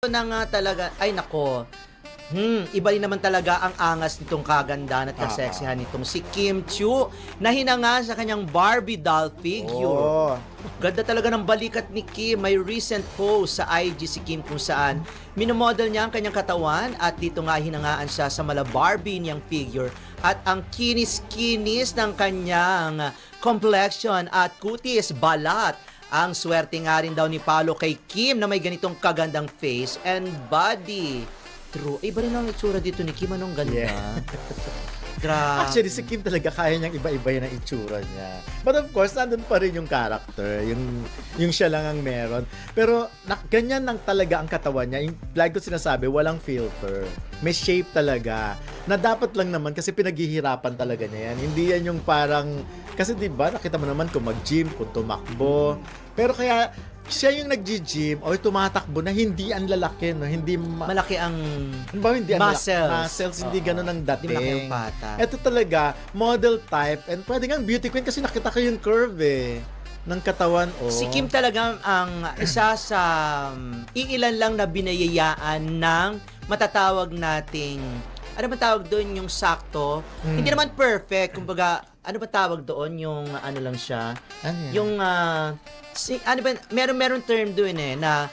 na nga talaga, ay nako, iba rin naman talaga ang angas nitong kagandahan at kaseksihan nitong si Kim Chiu na hinanga sa kanyang Barbie doll figure. Ganda talaga ng balikat ni Kim. May recent post sa IG si Kim kung saan minomodel niya ang kanyang katawan at dito nga hinangaan siya sa mala Barbie niyang figure at ang kinis-kinis ng kanyang complexion at kutis, balat. Ang swerte nga rin daw ni Paolo kay Kim na may ganitong kagandang face and body. True. Iba rin ang itsura dito ni Kim. Anong ganda? Yeah. Grabe. Actually, si Kim talaga kaya niyang iba-iba yun ang itsura niya. But of course, nandun pa rin yung character. Yung siya lang ang meron. Pero ganyan lang talaga ang katawan niya. Yung, like ko sinasabi, walang filter. May shape talaga. Na dapat lang naman kasi pinaghihirapan talaga niya yan. Hindi yan yung parang... Kasi diba, nakita mo naman kung mag-gym, kung tumakbo. Pero kaya... siya yung nag-gym o tumatakbo na hindi ang lalaki, no? Hindi malaki ang hindi muscles. Muscles, hindi ganun ang dating. Hindi malaki ang pata. Ito talaga, model type and pwede nga beauty queen kasi nakita ko yung curve ng katawan. Si Kim talaga ang isa sa iilan lang na binayayaan ng matatawag nating ano ba tawag doon yung sakto? Hindi naman perfect, kumbaga ano ba tawag doon yung ano lang siya? Ano yan? Yung ano ba meron term doon na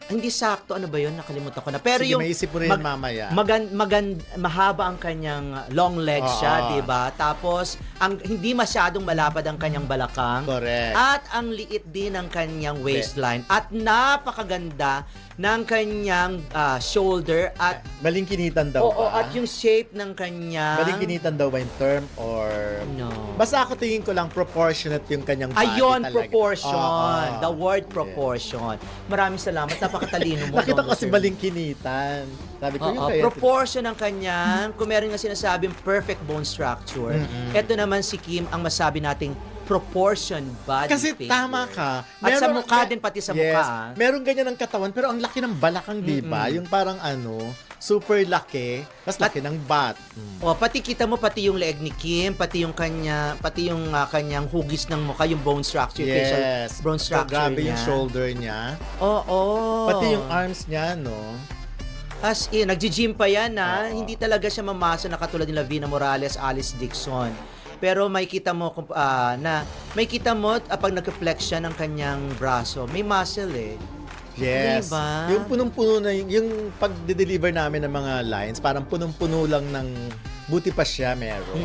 hindi sakto, ano ba yun? Nakalimutan ko na. Pero sige, yung maisip mo rin mamaya. Mahaba ang kanyang long legs siya, 'di ba? Tapos hindi masyadong malapad ang kanyang balakang. Correct. At ang liit din ng kanyang waistline at napakaganda ng kanyang shoulder at balingkinitan daw oo, ba? at yung shape ng kanyang balingkinitan daw ba yung term or no. Basta ako tingin ko lang proportionate yung kanyang body ayun, talaga. proportion. The word proportion. Maraming salamat. Napakatalino mo. Nakita ko kasi balingkinitan. Sabi ko yung kaya. Proportion ng kanyang, kung meron nga sinasabing perfect bone structure, ito naman si Kim ang masabi nating proportion body kasi figure. Tama ka. At sa mukha din, pati sa mukha. Meron ganyan ng katawan, pero ang laki ng balakang, di ba? Yung parang super laki, mas laki ng bat. O, pati kita mo, pati yung leeg ni Kim, pati yung kanyang hugis ng mukha, yung bone structure, facial bone structure grabe niya. yung shoulder niya. Oo. Pati yung arms niya, no? As in, nagji-gym pa yan, hindi talaga siya mamasa na katulad ni Lavina Morales, Alice Dixon. Pero may kita mo pag nag-flex siya ng kanyang braso, may muscle Yes. Diba? Yung punong-puno na yung pag-deliver namin ng mga lines, parang punong-puno lang ng buti pa siya meron.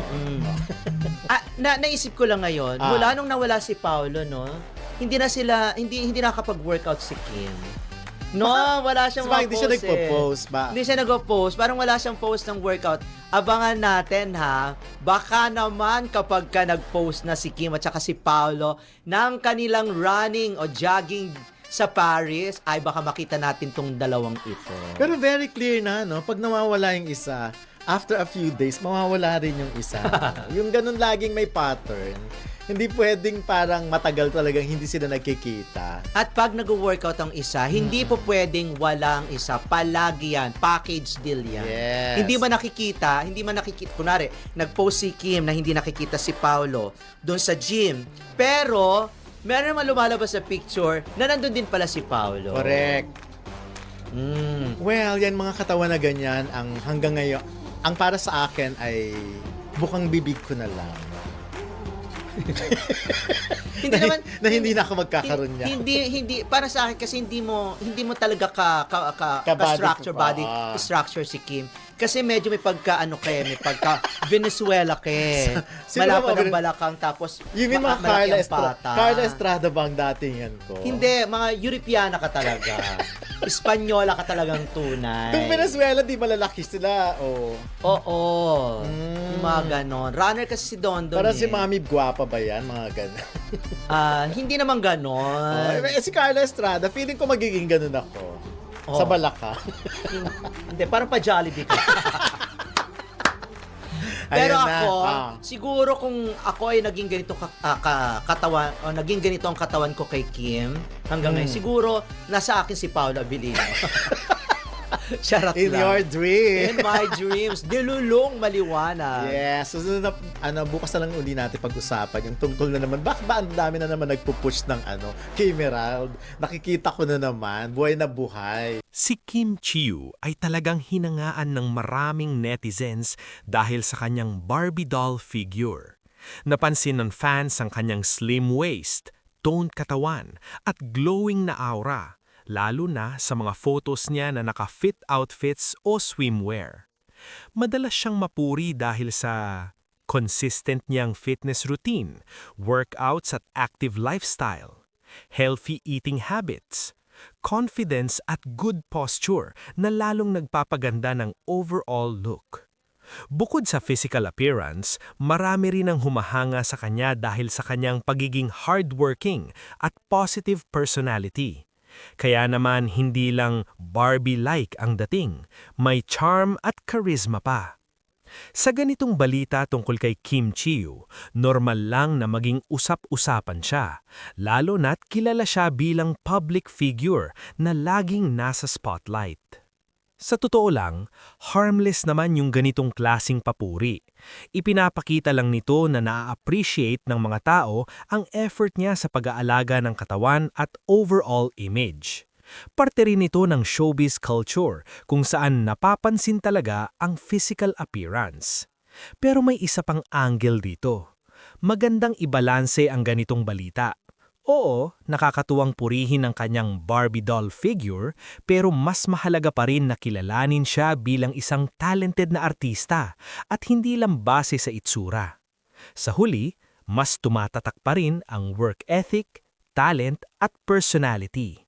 Naisip ko lang ngayon, mula nung nawala si Paolo, no, hindi nakakapag-workout si Kim. No, wala siyang hindi siya nagpo-post ba? Hindi siya nagpo-post. Parang wala siyang post ng workout. Abangan natin baka naman kapag ka nag-post na si Kim at saka si Paolo ng kanilang running o jogging sa Paris, ay baka makita natin tong dalawang ito. Pero very clear na, no? Pag nawawala yung isa, after a few days, mawawala rin yung isa. Yung ganun laging may pattern. Hindi pwedeng parang matagal talagang hindi sila nagkikita. At pag nag-workout ang isa, hindi po pwedeng walang isa. Palagi yan. Package deal yan. Yes. Hindi man nakikita. Kunwari, nag-post si Kim na hindi nakikita si Paolo doon sa gym. Pero, meron naman lumalabas sa picture na nandun din pala si Paolo. Correct. Well, yan mga katawan na ganyan, ang hanggang ngayon, ang para sa akin ay bukang bibig ko na lang. Hindi naman hindi na ako magkakaroon niya. Hindi para sa akin kasi hindi mo talaga structure body structure si Kim. Kasi medyo may may pagka Venezuela malapad ang balakang tapos you mean mga Carla Estrada ba ang datingan ko? Hindi, mga Europeana ka talaga. Espanyola ka talagang tunay. Kung Venezuela, di malalaki sila. Oo. Yung mga ganon. Runner kasi si Dondon. Para si Mami Guapa ba yan? Mga ganon. Hindi naman ganon. Si Carla Estrada, feeling ko magiging ganon ako. Sa balaka. Hindi, parang pa-Jollibee ka. Pero ako, siguro kung ako ay naging ganito katawan o naging ganito ang katawan ko kay Kim hanggang ngayon, siguro nasa akin si Paolo Abilino. Charot In lang. your dream. In my dreams. Dilulong maliwanag. Yes. So, bukas na lang uli natin pag-usapan yung tungkol na naman. Bakit ba ang dami na naman nagpo-push ng kay Emerald? Nakikita ko na naman. Buhay na buhay. Si Kim Chiu ay talagang hinangaan ng maraming netizens dahil sa kanyang Barbie doll figure. Napansin ng fans ang kanyang slim waist, toned katawan, at glowing na aura, lalo na sa mga photos niya na naka-fit outfits o swimwear. Madalas siyang mapuri dahil sa consistent niyang fitness routine, workouts at active lifestyle, healthy eating habits, confidence at good posture na lalong nagpapaganda ng overall look. Bukod sa physical appearance, marami rin ang humahanga sa kanya dahil sa kanyang pagiging hardworking at positive personality. Kaya naman hindi lang Barbie-like ang dating, may charm at charisma pa. Sa ganitong balita tungkol kay Kim Chiu, normal lang na maging usap-usapan siya, lalo na't kilala siya bilang public figure na laging nasa spotlight. Sa totoo lang, harmless naman yung ganitong klasing papuri. Ipinapakita lang nito na na-appreciate ng mga tao ang effort niya sa pag-aalaga ng katawan at overall image. Parte rin ito ng showbiz culture kung saan napapansin talaga ang physical appearance. Pero may isa pang angle dito. Magandang ibalanse ang ganitong balita. Oo, nakakatuwang purihin ang kanyang Barbie doll figure, pero mas mahalaga pa rin na kilalanin siya bilang isang talented na artista at hindi lang base sa itsura. Sa huli, mas tumatatak pa rin ang work ethic, talent at personality.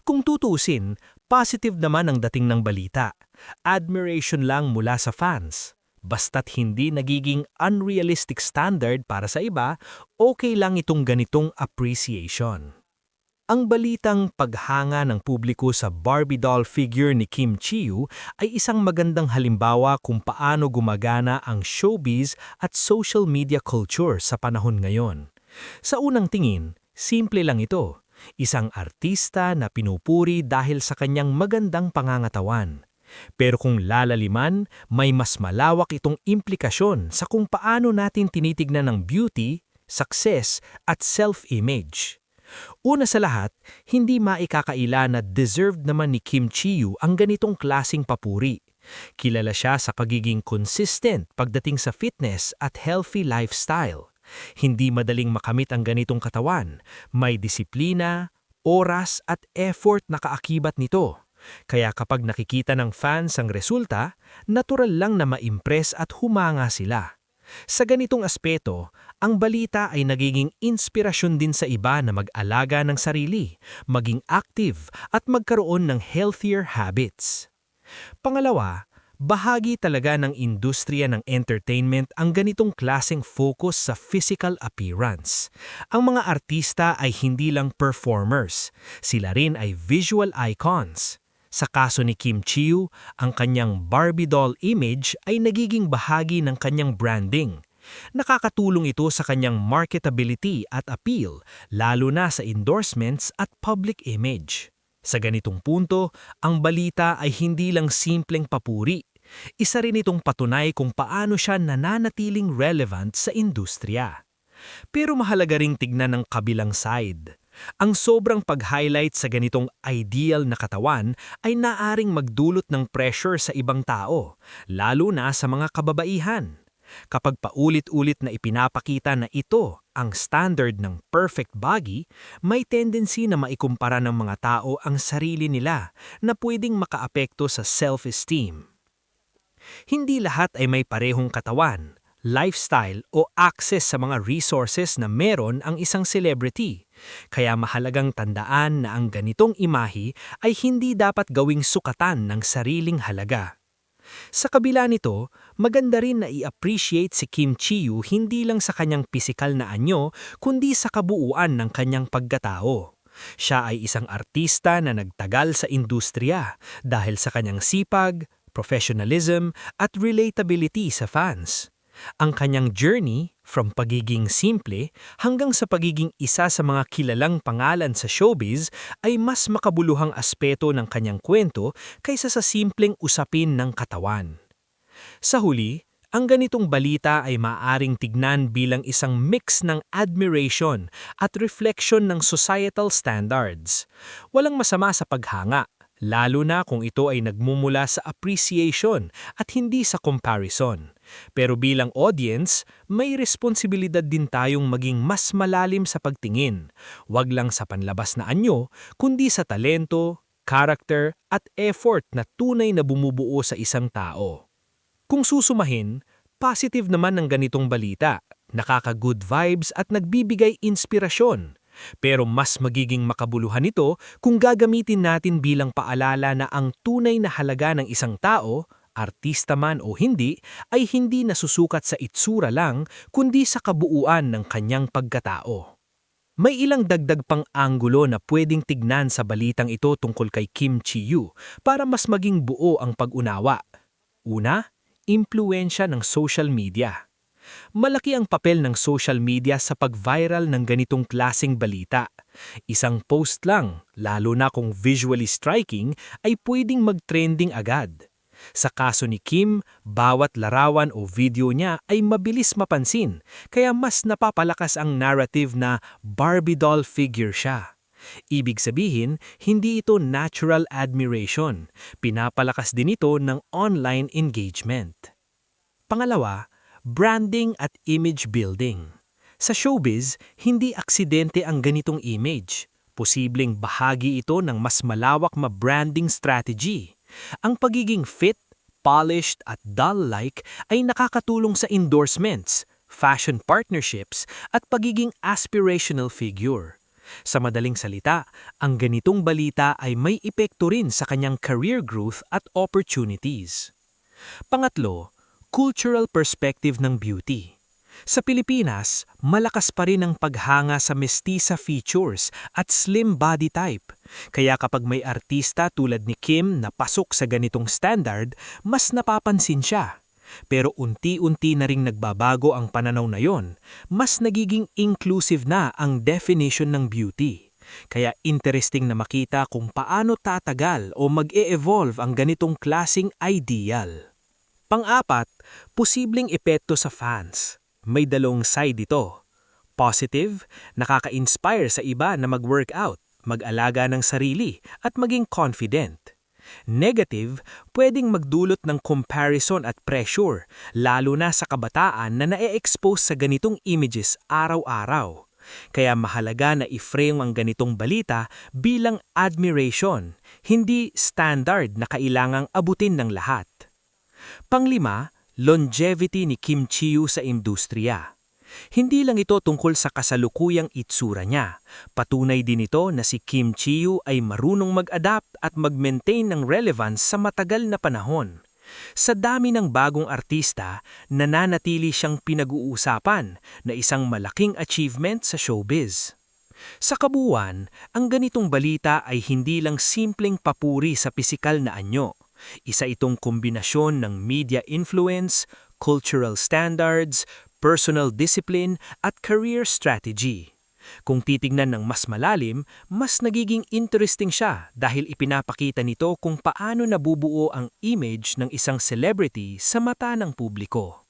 Kung tutusin, positive naman ang dating ng balita. Admiration lang mula sa fans. Basta't hindi nagiging unrealistic standard para sa iba, okay lang itong ganitong appreciation. Ang balitang paghanga ng publiko sa Barbie doll figure ni Kim Chiu ay isang magandang halimbawa kung paano gumagana ang showbiz at social media culture sa panahon ngayon. Sa unang tingin, simple lang ito. Isang artista na pinupuri dahil sa kanyang magandang pangangatawan. Pero kung lalaliman, may mas malawak itong implikasyon sa kung paano natin tinitignan ang beauty, success at self-image. Una sa lahat, hindi maikakaila na deserved naman ni Kim Chiu ang ganitong klasing papuri. Kilala siya sa pagiging consistent pagdating sa fitness at healthy lifestyle. Hindi madaling makamit ang ganitong katawan, may disiplina, oras at effort na kaakibat nito. Kaya kapag nakikita ng fans ang resulta, natural lang na ma-impress at humanga sila. Sa ganitong aspeto, ang balita ay nagiging inspirasyon din sa iba na mag-alaga ng sarili, maging active at magkaroon ng healthier habits. Pangalawa, bahagi talaga ng industriya ng entertainment ang ganitong klaseng focus sa physical appearance. Ang mga artista ay hindi lang performers, sila rin ay visual icons. Sa kaso ni Kim Chiu, ang kanyang Barbie doll image ay nagiging bahagi ng kanyang branding. Nakakatulong ito sa kanyang marketability at appeal, lalo na sa endorsements at public image. Sa ganitong punto, ang balita ay hindi lang simpleng papuri. Isa rin itong patunay kung paano siya nananatiling relevant sa industriya. Pero mahalaga ring tignan ng kabilang side. Ang sobrang pag-highlight sa ganitong ideal na katawan ay naaring magdulot ng pressure sa ibang tao, lalo na sa mga kababaihan. Kapag paulit-ulit na ipinapakita na ito ang standard ng perfect body, may tendency na maikumpara ng mga tao ang sarili nila na pwedeng makaapekto sa self-esteem. Hindi lahat ay may parehong katawan, lifestyle o access sa mga resources na meron ang isang celebrity. Kaya mahalagang tandaan na ang ganitong imahe ay hindi dapat gawing sukatan ng sariling halaga. Sa kabila nito, maganda rin na i-appreciate si Kim Chiu hindi lang sa kanyang pisikal na anyo, kundi sa kabuuan ng kanyang pagkatao. Siya ay isang artista na nagtagal sa industriya dahil sa kanyang sipag, professionalism at relatability sa fans. Ang kanyang journey, from pagiging simple hanggang sa pagiging isa sa mga kilalang pangalan sa showbiz, ay mas makabuluhang aspeto ng kanyang kwento kaysa sa simpleng usapin ng katawan. Sa huli, ang ganitong balita ay maaring tignan bilang isang mix ng admiration at reflection ng societal standards. Walang masama sa paghanga, lalo na kung ito ay nagmumula sa appreciation at hindi sa comparison. Pero bilang audience, may responsibilidad din tayong maging mas malalim sa pagtingin. Wag lang sa panlabas na anyo, kundi sa talento, character at effort na tunay na bumubuo sa isang tao. Kung susumahin, positive naman ang ganitong balita, nakaka-good vibes at nagbibigay inspirasyon. Pero mas magiging makabuluhan ito kung gagamitin natin bilang paalala na ang tunay na halaga ng isang tao, artista man o hindi, ay hindi nasusukat sa itsura lang kundi sa kabuuan ng kanyang pagkatao. May ilang dagdag pang anggulo na pwedeng tignan sa balitang ito tungkol kay Kim Chi-yu para mas maging buo ang pag-unawa. Una, impluwensya ng social media. Malaki ang papel ng social media sa pag-viral ng ganitong klaseng balita. Isang post lang, lalo na kung visually striking, ay pwedeng mag-trending agad. Sa kaso ni Kim, bawat larawan o video niya ay mabilis mapansin, kaya mas napapalakas ang narrative na Barbie doll figure siya. Ibig sabihin, hindi ito natural admiration. Pinapalakas din ito ng online engagement. Pangalawa, branding at image building. Sa showbiz, hindi aksidente ang ganitong image. Posibleng bahagi ito ng mas malawak na branding strategy. Ang pagiging fit, polished at doll-like ay nakakatulong sa endorsements, fashion partnerships at pagiging aspirational figure. Sa madaling salita, ang ganitong balita ay may epekto rin sa kanyang career growth at opportunities. Pangatlo, cultural perspective ng beauty. Sa Pilipinas, malakas pa rin ang paghanga sa mestiza features at slim body type. Kaya kapag may artista tulad ni Kim na pasok sa ganitong standard, mas napapansin siya. Pero unti-unti na ring nagbabago ang pananaw na yon, mas nagiging inclusive na ang definition ng beauty. Kaya interesting na makita kung paano tatagal o mag-e-evolve ang ganitong klasing ideal. Pang-apat, posibleng epekto sa fans. May dalawang side ito. Positive, nakaka-inspire sa iba na mag-workout, mag-alaga ng sarili at maging confident. Negative, pwedeng magdulot ng comparison at pressure, lalo na sa kabataan na na-expose sa ganitong images araw-araw. Kaya mahalaga na i-frame ang ganitong balita bilang admiration, hindi standard na kailangang abutin ng lahat. Panglima, longevity ni Kim Chi-yu sa industriya. Hindi lang ito tungkol sa kasalukuyang itsura niya. Patunay din ito na si Kim Chi-yu ay marunong mag-adapt at mag-maintain ng relevance sa matagal na panahon. Sa dami ng bagong artista, nananatili siyang pinag-uusapan na isang malaking achievement sa showbiz. Sa kabuuan, ang ganitong balita ay hindi lang simpleng papuri sa pisikal na anyo. Isa itong kombinasyon ng media influence, cultural standards, personal discipline at career strategy. Kung titignan ng mas malalim, mas nagiging interesting siya dahil ipinapakita nito kung paano nabubuo ang image ng isang celebrity sa mata ng publiko.